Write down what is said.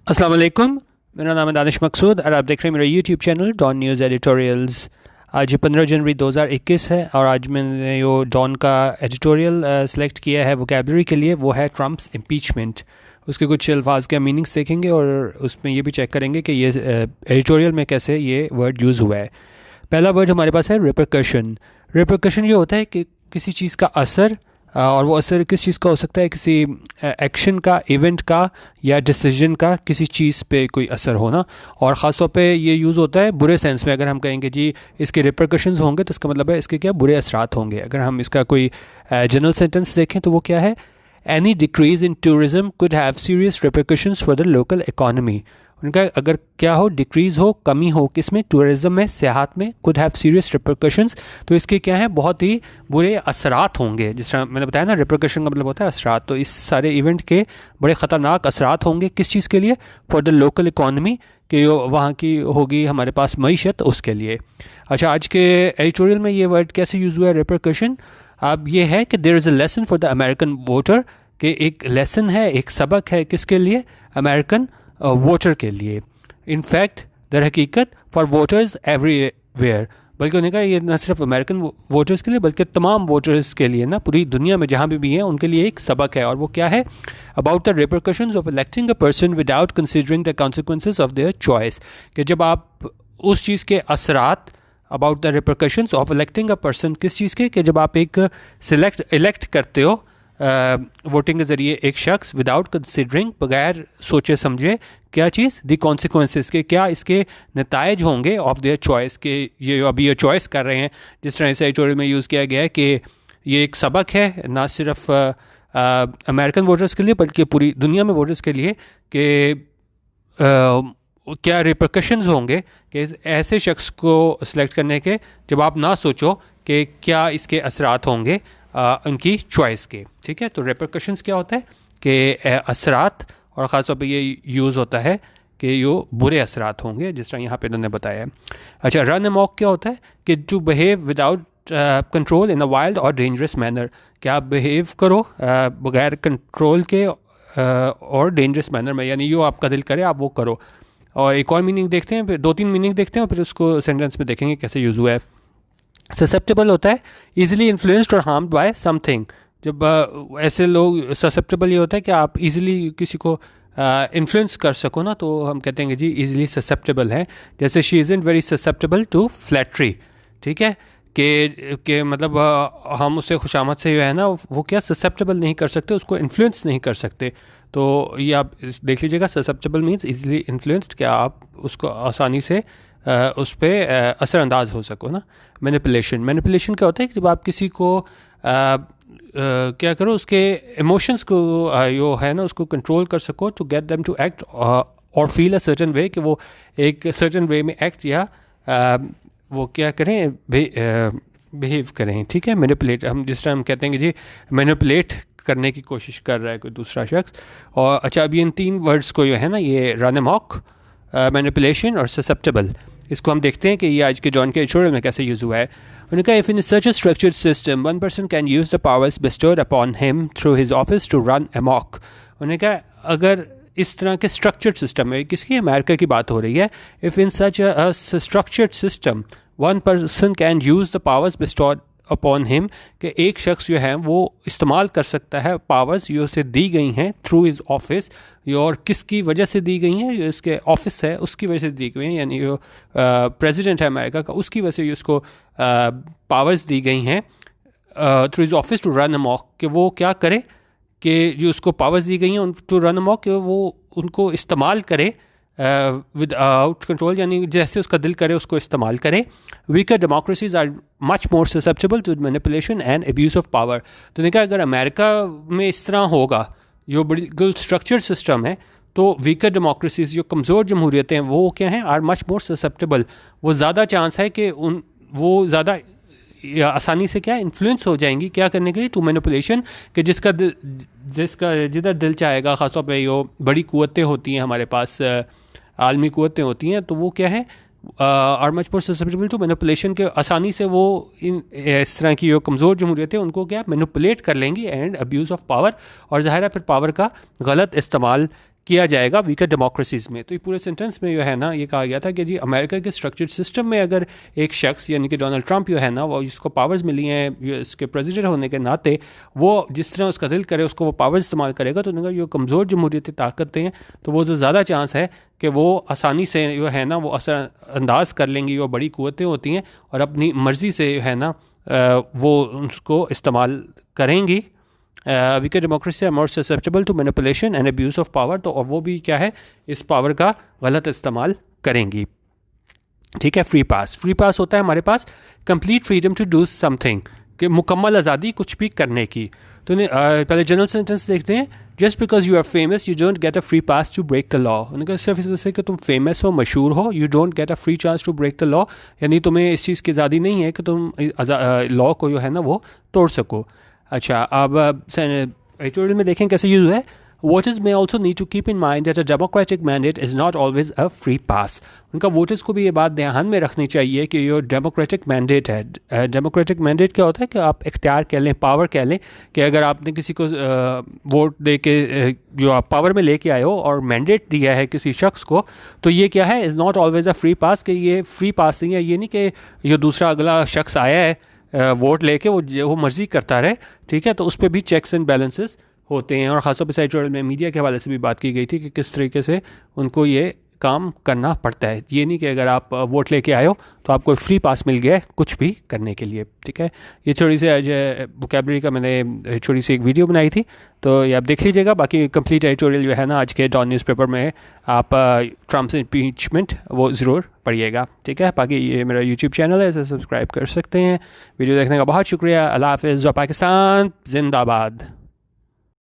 अस्सलाम वालेकुम। मेरा नाम है दानिश मकसूद और आप देख रहे हैं मेरा YouTube channel Dawn news editorials. आज 15 जनवरी 2021 है और आज मैंने जो डॉन का एडिटोरियल सेलेक्ट किया है वोकेबलरी के लिए वो है ट्रम्प्स इम्पीचमेंट। उसके कुछ अल्फाज के मीनिंग्स देखेंगे और उसमें ये भी चेक करेंगे कि ये एडिटोरियल में कैसे ये वर्ड यूज़ हुआ है। पहला वर्ड हमारे पास है रिपरकशन। रिपरकशन ये होता है कि किसी चीज़ का असर, और वो असर किस चीज़ का हो सकता है, किसी एक्शन का, इवेंट का या डिसीजन का किसी चीज़ पे कोई असर होना। और ख़ास तौर पे ये यूज़ होता है बुरे सेंस में। अगर हम कहेंगे जी इसके रिपरकशंस होंगे तो इसका मतलब है इसके क्या बुरे असरात होंगे। अगर हम इसका कोई जनरल सेंटेंस देखें तो वो क्या है, any decrease in tourism could have serious repercussions for the local economy. उनका अगर क्या हो, डिक्रीज़ हो, कमी हो किसमें, टूरिज़्म में, सियाहत में, कुड हैव सीरियस रिपरकशंस, तो इसके क्या है बहुत ही बुरे असरात होंगे। जिस तरह मैंने बताया ना, रिपरकशन का मतलब होता है असरात। तो इस सारे इवेंट के बड़े ख़तरनाक असरात होंगे किस चीज़ के लिए, फॉर द लोकल इकॉनमी, कि वहाँ की होगी हमारे पास मईशत, उसके लिए। अच्छा, आज के एडिटोरियल में ये वर्ड कैसे यूज़ हुआ है रिपरकशन। अब ये है कि there is a lesson for the American voter, कि एक लेसन है, एक सबक है किसके लिए, अमेरिकन वोटर के लिए। इनफैक्ट दर हकीकत फॉर वोटर्स एवरीवेयर, बल्कि उन्होंने कहा ये न सिर्फ अमेरिकन वोटर्स के लिए बल्कि तमाम वोटर्स के लिए ना, पूरी दुनिया में जहाँ भी हैं उनके लिए एक सबक है। और वो क्या है, about the repercussions of electing a person without considering the consequences of their choice, कि जब आप उस चीज़ के असरात, about the repercussions of electing a person, किस चीज़ के, कि जब आप एक इलेक्ट करते हो वोटिंग के ज़रिए एक शख्स, विदाउट कंसिडरिंग, बगैर सोचे समझे, क्या चीज़, दी कॉन्सिक्वेंसेस, के क्या इसके नताइज होंगे ऑफ देयर चॉइस, के ये अभी ये चॉइस कर रहे हैं। जिस तरह इस एडिटोरियल में यूज़ किया गया है कि ये एक सबक है ना सिर्फ अमेरिकन वोटर्स के लिए बल्कि पूरी दुनिया में वोटर्स के लिए, कि क्या रिपरकशंस होंगे कि ऐसे शख्स को सिलेक्ट करने के जब आप ना सोचो कि क्या इसके असरात होंगे उनकी चॉइस के। ठीक है, तो रिपरकशंस क्या होता है कि असरात, और ख़ास तौर पे ये यूज़ होता है कि ये बुरे असरात होंगे जिस तरह यहाँ पे उन्होंने बताया है। अच्छा, रन अमॉक क्या होता है कि to behave without control in a wild or dangerous manner, कि आप बिहेव करो बगैर कंट्रोल के और डेंजरस मैनर में, यानी जो आपका दिल करे आप वो करो। और एक और मीनिंग देखते हैं, फिर दो तीन मीनिंग देखते हैं और फिर उसको सेंटेंस में देखेंगे कैसे यूज़ हुआ है। ससेप्टेबल होता है ईजिली इन्फ्लुएंस्ड और हार्म्ड बाय समथिंग। जब ऐसे लोग, ससेप्टेबल ये होता है कि आप इजीली किसी को इन्फ्लुएंस कर सको ना, तो हम कहते हैं कि जी इजीली ससेप्टेबल है। जैसे she isn't very susceptible to flattery. ठीक है, कि मतलब हम उससे खुशामद से जो है ना वो क्या ससेप्टेबल नहीं कर सकते, उसको इन्फ्लुएंस नहीं कर सकते। तो ये आप देख लीजिएगा, ससेप्टेबल मीन्स इजीली इन्फ्लुएंस्ड, क्या आप उसको आसानी से उस पर असरअंदाज हो सको ना। मैनिपुलेशन क्या होता है कि जब आप किसी को क्या करो, उसके इमोशंस को जो है ना उसको कंट्रोल कर सको, to get them to act or feel a certain way, कि वो एक सर्टन वे में एक्ट या वो क्या करें, बिहेव करें। ठीक है, मैनिपुलेट, हम जिस तरह हम कहते हैं कि जी मैनिपुलेट करने की कोशिश कर रहा है कोई दूसरा शख्स। और अच्छा, अभी इन तीन वर्ड्स को जो है ना, ये रन अमॉक, मैनिपुलेशन और ससेप्टेबल, इसको हम देखते हैं कि ये आज के जॉन के एडिटोरियल में कैसे यूज़ हुआ है। उन्होंने कहा, if in such a structured system one person can use the powers bestowed upon him through his office to run amok. उन्होंने कहा अगर इस तरह के स्ट्रक्चर्ड सिस्टम में, किसकी, अमेरिका की बात हो रही है, if in such a structured system one person can use the powers bestowed upon him, कि एक शख्स जो है वो इस्तेमाल कर सकता है पावर्स जो उसे दी गई हैं थ्रू हिज ऑफिस, और किसकी वजह से दी गई हैं, जो इसके ऑफिस है उसकी वजह से दी गई हैं, यानी जो प्रेसिडेंट है अमेरिका का उसकी वजह से उसको पावर्स दी गई हैं through his office to run amok, कि वो क्या करे, कि जो उसको पावर्स दी गई हैं टू रन अमॉक, कि वो उनको इस्तेमाल करे विदाउट कंट्रोल, यानी जैसे उसका दिल करे उसको इस्तेमाल करे। Weaker democracies are much more susceptible to manipulation and abuse of power. तो देखा, अगर अमेरिका में इस तरह होगा, जो बिल्कुल स्ट्रक्चर्ड सिस्टम है, तो वीकर डेमोक्रेसीज, जो कमज़ोर जमहूरियतें हैं, वो क्या हैं, आर मच मोर ससेप्टेबल, वो ज़्यादा चांस है कि वो ज़्यादा आसानी से क्या इन्फ्लुएंस हो जाएंगी, क्या करने के लिए, टू मैनिपुलेशन, कि जिसका जिधर दिल चाहेगा। ख़ासतौर पर जो बड़ी क़ुव्वतें होती हैं हमारे पास, आलमी क़ुव्वतें होती हैं, तो वो क्या है, are much more susceptible to manipulation, के आसानी से वो इस तरह की जो कमज़ोर जमहूरियतें उनको क्या मैनिपुलेट कर लेंगी, एंड अब्यूज़ ऑफ पावर, और ज़ाहिर है फिर पावर का गलत इस्तेमाल किया जाएगा वीकर डेमोक्रेसीज़ में। तो ये पूरे सेंटेंस में जो है ना ये कहा गया था कि जी अमेरिका के स्ट्रक्चर्ड सिस्टम में अगर एक शख्स यानी कि डोनाल्ड ट्रंप जो है ना वो जिसको पावर्स मिली हैं इसके प्रेसिडेंट होने के नाते वो जिस तरह उसका दिल करे उसको वो पावर इस्तेमाल करेगा, तो उन्होंने जो कमज़ोर जमहूरियती ताकतें हैं तो वो जो ज़्यादा चांस है कि वो आसानी से जो है ना वो असरअंदाज कर लेंगी। वो बड़ी कुव्वतें होती हैं और अपनी मर्ज़ी से जो है ना वो उसको इस्तेमाल करेंगी। Weaker democracy are more susceptible to manipulation and abuse of power, तो वो भी क्या है इस पावर का गलत इस्तेमाल करेंगी। ठीक है, फ्री पास होता है हमारे पास complete freedom to do something, कि मुकम्मल आज़ादी कुछ भी करने की। तो पहले जनरल सेंटेंस देखते हैं। Just because you are famous you don't get a free pass to break the law. उन्होंने सिर्फ इस वजह से कि तुम फेमस हो, मशहूर हो, you don't get a free chance to break the law, यानी तुम्हें इस चीज़ की आज़ादी नहीं है कि तुम लॉ को जो है ना वो तोड़ सको। अच्छा, अब एडिटोरियल में देखें कैसे यूज़ है। वोटर्स में also need to keep in mind that a democratic mandate is not always a free pass. उनका वोटर्स को भी ये बात ध्यान में रखनी चाहिए कि ये डेमोक्रेटिक मैंडेट है। डेमोक्रेटिक मैंडेट क्या होता है कि आप इख्तियार कह लें, पावर कह लें, कि अगर आपने किसी को वोट दे के जो आप पावर में लेके आए हो और मैंडेट दिया है किसी शख्स को, तो ये क्या है is not always a free पास, कि ये फ्री पास नहीं है। ये नहीं कि ये दूसरा अगला शख्स आया है वोट लेके वो मर्ज़ी करता रहे। ठीक है, तो उस पर भी चेक्स एंड बैलेंसेस होते हैं। और ख़ासतौर पर एडिटोरियल में मीडिया के हवाले से भी बात की गई थी कि किस तरीके से उनको ये काम करना पड़ता है। ये नहीं कि अगर आप वोट लेके आए हो तो आपको फ्री पास मिल गया है कुछ भी करने के लिए। ठीक है, ये थोड़ी सी आज वोकैबलरी का मैंने छोटी सी एक वीडियो बनाई थी, तो ये आप देख लीजिएगा। बाकी कंप्लीट एडिटोरियल जो है ना आज के डॉन न्यूज़पेपर में आप ट्रम्प इम्पीचमेंट वो ज़रूर पढ़िएगा। ठीक है, बाकी ये मेरा यूट्यूब चैनल है, इसे सब्सक्राइब कर सकते हैं। वीडियो देखने का बहुत शुक्रिया। अल्लाह हाफ़िज़। पाकिस्तान जिंदाबाद।